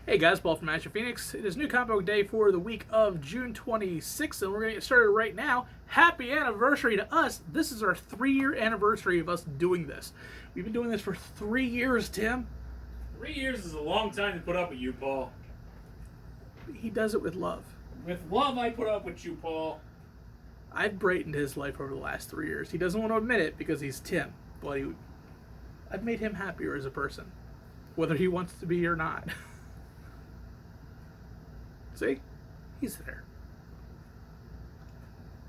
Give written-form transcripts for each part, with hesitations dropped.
Hey guys, Paul from Ashen Phoenix. It is New Comic Book Day for the week of June 26th, and we're going to get started right now. Happy anniversary to us. This is our 3-year anniversary of us doing this. We've been doing this for 3 years, Tim. 3 years is a long time to put up with you, Paul. He does it with love. With love, I put up with you, Paul. I've brightened his life over the last 3 years. He doesn't want to admit it because he's Tim, but I've made him happier as a person, whether he wants to be or not. See? He's there.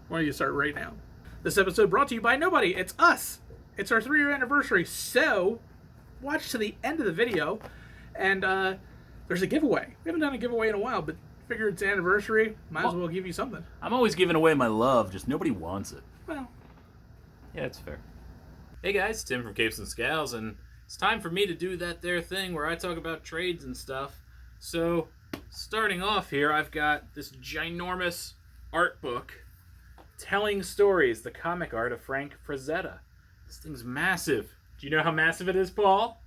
Why don't you start right now? This episode brought to you by nobody. It's us. It's our 3-year anniversary. So, watch to the end of the video, and there's a giveaway. We haven't done a giveaway in a while, but figure it's anniversary. Might as well give you something. I'm always giving away my love, just nobody wants it. Well, yeah, that's fair. Hey guys, Tim from Capes and Scowls, and it's time for me to do that there thing where I talk about trades and stuff. So, starting off here, I've got this ginormous art book telling stories, the comic art of Frank Frazetta. This thing's massive. Do you know how massive it is, Paul?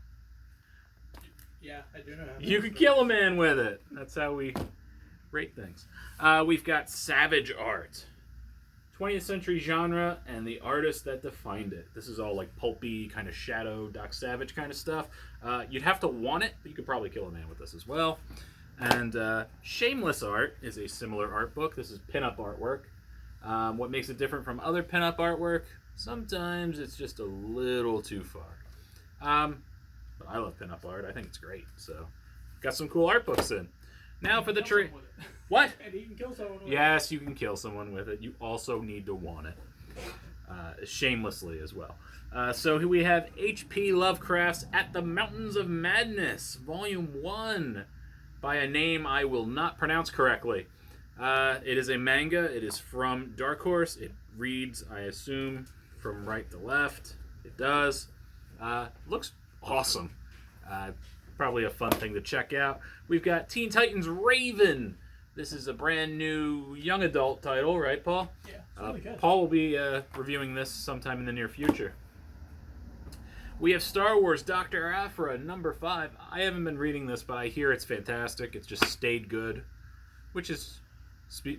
yeah, I do know. You could kill a man with it. That's how we rate things. We've got Savage art. 20th century genre and the artist that defined it. This is all like pulpy, kind of shadow, Doc Savage kind of stuff. You'd have to want it, but you could probably kill a man with this as well. And Shameless Art is a similar art book. This is pinup artwork. What makes it different from other pinup artwork? Sometimes it's just a little too far. But I love pinup art. I think it's great. So, got some cool art books in. Now for the trade. What? And you can kill someone with Yes, you can kill someone with it. You also need to want it. Shamelessly as well. So here we have H.P. Lovecraft's At the Mountains of Madness, Volume 1, by a name I will not pronounce correctly. It is a manga. It is from Dark Horse. It reads, I assume, from right to left. It does. Looks awesome. Probably a fun thing to check out. We've got Teen Titans Raven. This is a brand new young adult title, right, Paul? Yeah, it's really good. Paul will be reviewing this sometime in the near future. We have Star Wars Dr. Aphra, number 5. I haven't been reading this, but I hear it's fantastic. It's just stayed good, which is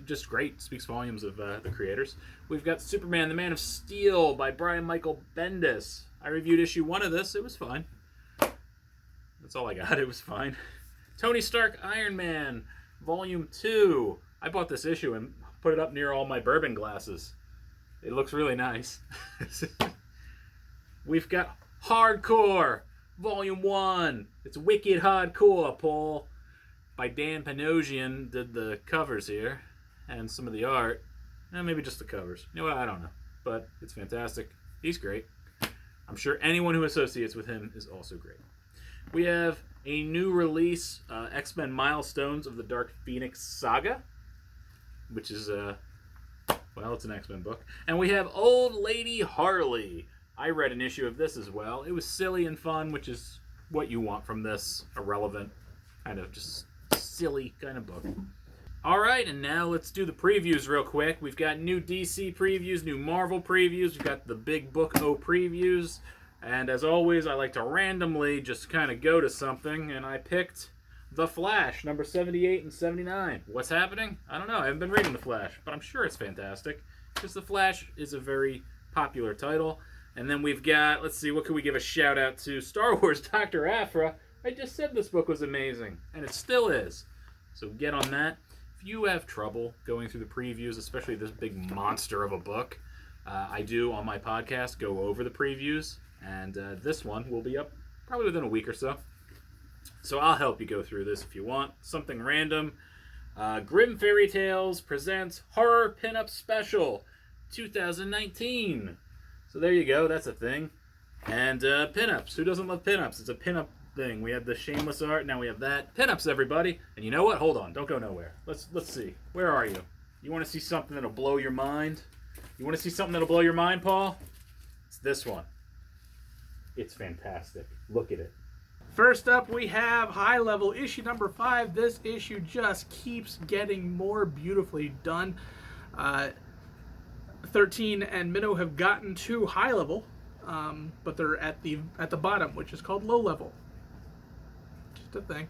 just great. Speaks volumes of the creators. We've got Superman, the Man of Steel by Brian Michael Bendis. I reviewed issue 1 of this. It was fine. That's all I got. It was fine. Tony Stark, Iron Man, Volume 2. I bought this issue and put it up near all my bourbon glasses. It looks really nice. We've got Hardcore, Volume 1. It's wicked hardcore, Paul. By Dan Panosian, did the covers here. And some of the art. Maybe just the covers. You know what? I don't know. But it's fantastic. He's great. I'm sure anyone who associates with him is also great. We have a new release, X-Men Milestones of the Dark Phoenix Saga, which is, well, it's an X-Men book. And we have Old Lady Harley. I read an issue of this as well. It was silly and fun, which is what you want from this irrelevant, kind of just silly kind of book. All right, and now let's do the previews real quick. We've got new DC previews, new Marvel previews. We've got the Big Book O previews. And as always, I like to randomly just kind of go to something, and I picked The Flash, number 78 and 79. What's happening? I don't know. I haven't been reading The Flash, but I'm sure it's fantastic, because The Flash is a very popular title. And then we've got, let's see, what can we give a shout-out to? Star Wars Dr. Aphra. I just said this book was amazing, and it still is. So get on that. If you have trouble going through the previews, especially this big monster of a book, I do, on my podcast, go over the previews. And this one will be up probably within a week or so. So I'll help you go through this if you want. Something random. Grim Fairy Tales presents Horror Pinup Special 2019. So there you go. That's a thing. And pinups. Who doesn't love pinups? It's a pinup thing. We had the Shameless Art. Now we have that. Pinups, everybody. And you know what? Hold on. Don't go nowhere. Let's see. Where are you? You want to see something that'll blow your mind? You want to see something that'll blow your mind, Paul? It's this one. It's fantastic. Look at it. First up, we have High Level, issue number 5. This issue just keeps getting more beautifully done. 13 and Minnow have gotten to High Level, but they're at the bottom, which is called Low Level. Just a thing.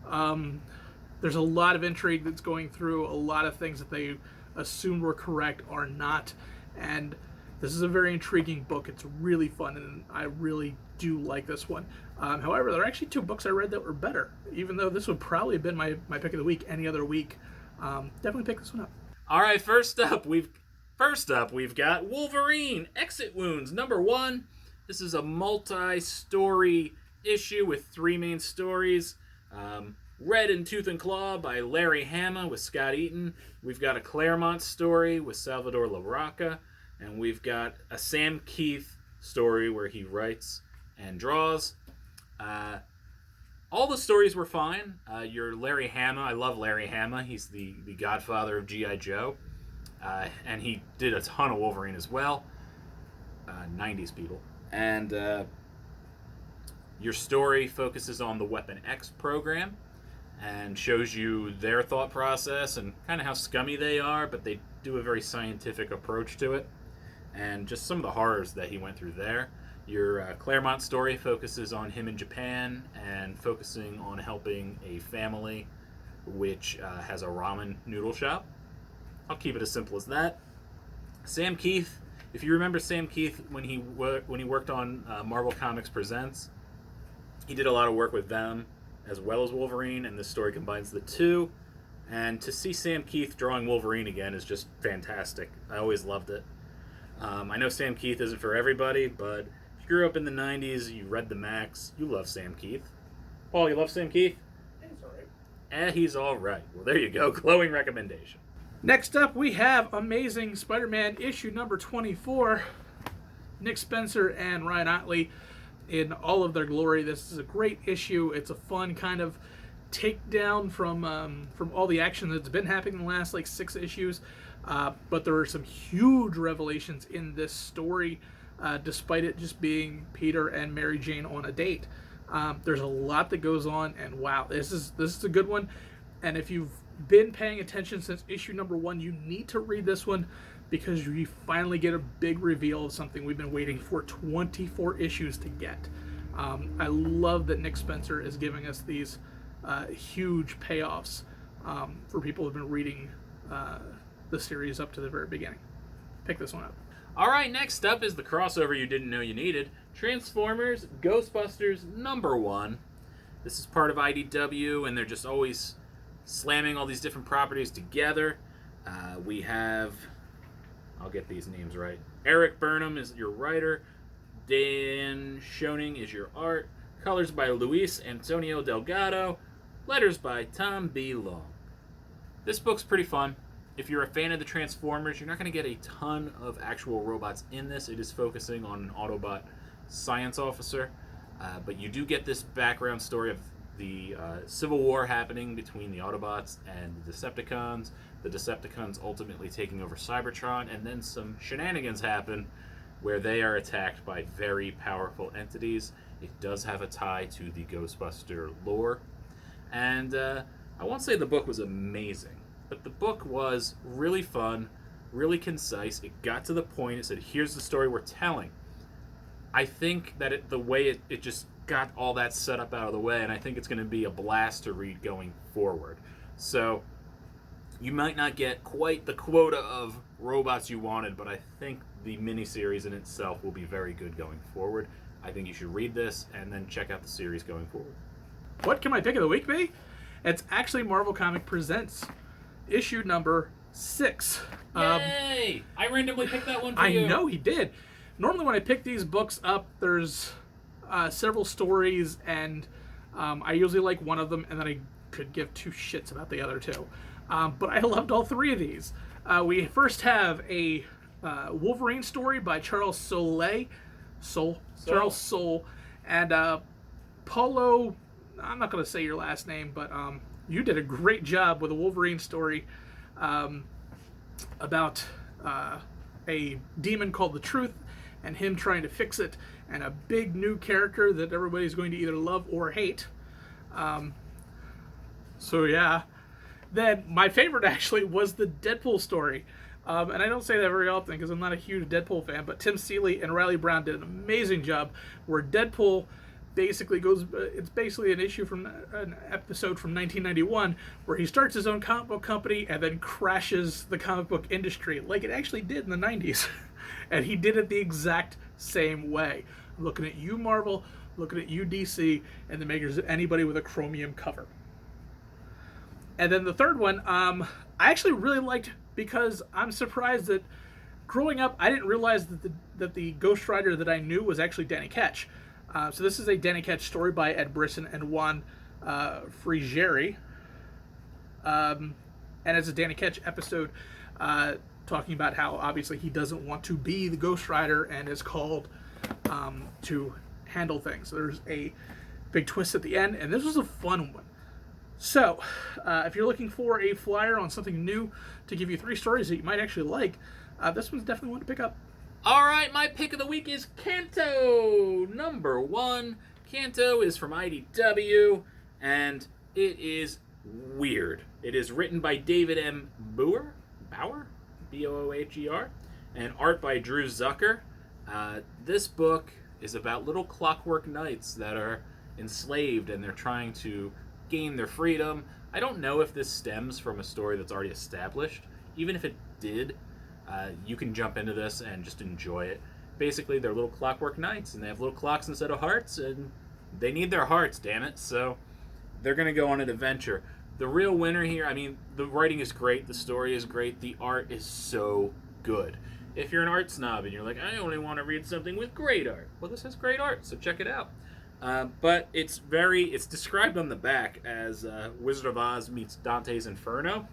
There's a lot of intrigue that's going through. A lot of things that they assumed were correct are not. And this is a very intriguing book. It's really fun, and I really do like this one. However, there are actually 2 books I read that were better, even though this would probably have been my pick of the week any other week. Definitely pick this one up. All right, first up we've got Wolverine Exit Wounds #1. This is a multi-story issue with 3 main stories. Red in Tooth and Claw by Larry Hama with Scott Eaton. We've got a Claremont story with Salvador LaRocca. And we've got a Sam Keith story where he writes and draws. All the stories were fine. Your Larry Hama, I love Larry Hama. He's the godfather of G.I. Joe. And he did a ton of Wolverine as well. 90s people. And your story focuses on the Weapon X program and shows you their thought process and kind of how scummy they are, but they do a very scientific approach to it. And just some of the horrors that he went through there. Your Claremont story focuses on him in Japan and focusing on helping a family which has a ramen noodle shop. I'll keep it as simple as that. Sam Keith, if you remember Sam Keith when he worked on Marvel Comics Presents, he did a lot of work with them as well as Wolverine, and this story combines the two. And to see Sam Keith drawing Wolverine again is just fantastic. I always loved it. I know Sam Keith isn't for everybody, but if you grew up in the 90s, you read the Max, you love Sam Keith. Paul, you love Sam Keith? He's alright. He's alright. Well, there you go. Glowing recommendation. Next up, we have Amazing Spider-Man issue number 24. Nick Spencer and Ryan Ottley in all of their glory. This is a great issue. It's a fun kind of takedown from all the action that's been happening in the last 6 issues. But there are some huge revelations in this story, despite it just being Peter and Mary Jane on a date. There's a lot that goes on, and wow, this is a good one. And if you've been paying attention since issue number 1, you need to read this one because you finally get a big reveal of something we've been waiting for 24 issues to get. I love that Nick Spencer is giving us these huge payoffs for people who've been reading the series up to the very beginning. Pick this one up. All right, next up is the crossover you didn't know you needed. Transformers Ghostbusters #1. This is part of IDW, and they're just always slamming all these different properties together. We have, I'll get these names right, Eric Burnham is your writer, Dan Schoening is your art, colors by Luis Antonio Delgado, letters by Tom B. Long. This book's pretty fun. If you're a fan of the Transformers, you're not going to get a ton of actual robots in this. It is focusing on an Autobot science officer, but you do get this background story of the civil war happening between the Autobots and the Decepticons ultimately taking over Cybertron, and then some shenanigans happen where they are attacked by very powerful entities. It does have a tie to the Ghostbuster lore, and I won't say the book was amazing, but the book was really fun, really concise. It got to the point. It said, here's the story we're telling. I think that the way it just got all that set up out of the way, and I think it's going to be a blast to read going forward. So you might not get quite the quota of robots you wanted, but I think the miniseries in itself will be very good going forward. I think you should read this and then check out the series going forward. What can my pick of the week be? It's actually Marvel Comic Presents issue number 6. Yay! I randomly picked that one for you. I know he did. Normally when I pick these books up, there's several stories, and I usually like one of them, and then I could give 2 shits about the other 2. But I loved all 3 of these. We first have a Wolverine story by Charles Soule, Charles Soule, and Paulo. I'm not going to say your last name, but you did a great job with a Wolverine story about a demon called the Truth and him trying to fix it, and a big new character that everybody's going to either love or hate. So yeah. Then my favorite actually was the Deadpool story. And I don't say that very often because I'm not a huge Deadpool fan, but Tim Seeley and Riley Brown did an amazing job where Deadpool basically goes. It's basically an issue from an episode from 1991 where he starts his own comic book company and then crashes the comic book industry like it actually did in the 90s, and he did it the exact same way. I'm looking at you, Marvel. Looking at you, DC, and the makers of anybody with a chromium cover. And then the third one, I actually really liked because I'm surprised that growing up, I didn't realize that the Ghost Rider that I knew was actually Danny Ketch. So this is a Danny Ketch story by Ed Brisson and Juan Frigeri. And it's a Danny Ketch episode talking about how obviously he doesn't want to be the Ghost Rider and is called to handle things. There's a big twist at the end, and this was a fun one. So, if you're looking for a flyer on something new to give you 3 stories that you might actually like, this one's definitely one to pick up. All right, my pick of the week is Canto, number 1. Canto is from IDW, and it is weird. It is written by David M. Booher, Booher, and art by Drew Zucker. This book is about little clockwork knights that are enslaved and they're trying to gain their freedom. I don't know if this stems from a story that's already established. Even if it did, you can jump into this and just enjoy it. Basically, they're little clockwork knights and they have little clocks instead of hearts, and they need their hearts, damn it. So they're going to go on an adventure. The real winner here, I mean, the writing is great, the story is great, the art is so good. If you're an art snob and you're like, I only want to read something with great art, well, this has great art, so check it out. But it's described on the back as Wizard of Oz meets Dante's Inferno,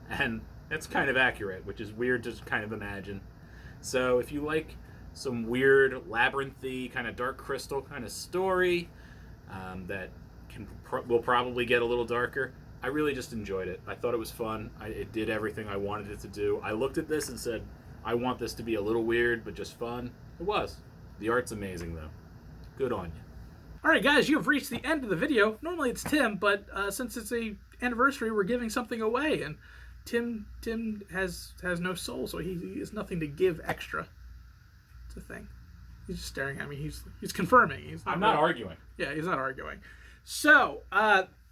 and that's kind of accurate, which is weird to kind of imagine. So if you like some weird, labyrinthy, kind of Dark Crystal kind of story that will probably get a little darker, I really just enjoyed it. I thought it was fun. It did everything I wanted it to do. I looked at this and said, I want this to be a little weird, but just fun. It was. The art's amazing, though. Good on you. All right, guys, you have reached the end of the video. Normally it's Tim, but since it's a anniversary, we're giving something away, and Tim has no soul, so he has nothing to give extra. It's a thing. He's just staring at me. He's confirming. I'm not arguing. Yeah, he's not arguing. So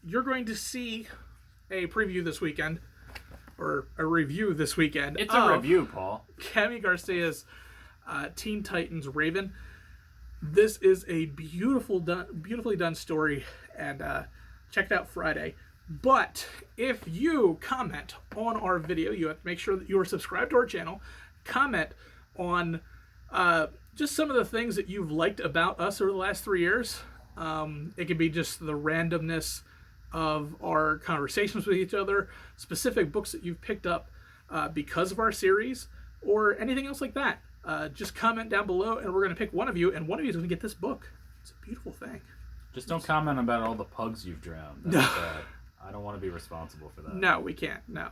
you're going to see a preview this weekend. Or a review this weekend. It's a review, Paul. Cami Garcia's Teen Titans Raven. This is a beautifully done story, and check it out Friday. But if you comment on our video, you have to make sure that you are subscribed to our channel. Comment on just some of the things that you've liked about us over the last 3 years. It could be just the randomness of our conversations with each other, specific books that you've picked up because of our series, or anything else like that. Just comment down below, and we're going to pick one of you, and one of you is going to get this book. It's a beautiful thing. Just don't comment about all the pugs you've drowned. That's bad. I don't want to be responsible for that. No, we can't. No.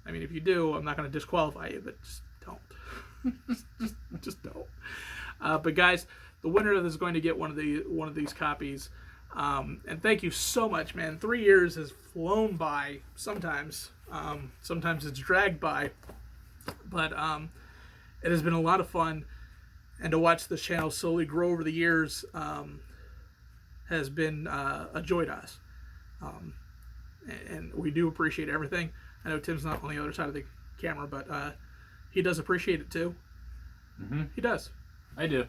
I mean, if you do, I'm not going to disqualify you, but just don't. just don't. But guys, the winner of this is going to get one of these copies. And thank you so much, man. 3 years has flown by sometimes. Sometimes it's dragged by. But it has been a lot of fun. And to watch this channel slowly grow over the years has been a joy to us. And we do appreciate everything. I know Tim's not on the other side of the camera, but he does appreciate it too. Mm-hmm. He does. I do.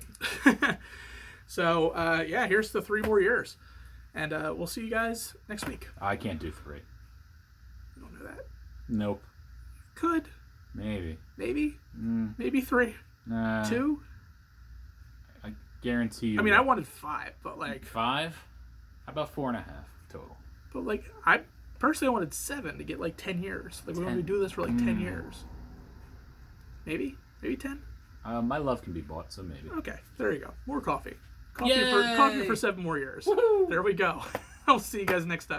So, yeah, here's the 3 more years. And we'll see you guys next week. I can't do 3. You don't know that. Nope. Could. Maybe. Maybe. Maybe 3. 2. I guarantee you. I mean, I wanted 5, but like... 5? How about 4.5 total? But like, I personally wanted 7 to get like 10 years. Like, we want to do this for like 10 years. Maybe? Maybe 10? My love can be bought, so maybe. Okay, there you go. More coffee. Coffee for 7 more years. Woo-hoo! There we go. I'll see you guys next time.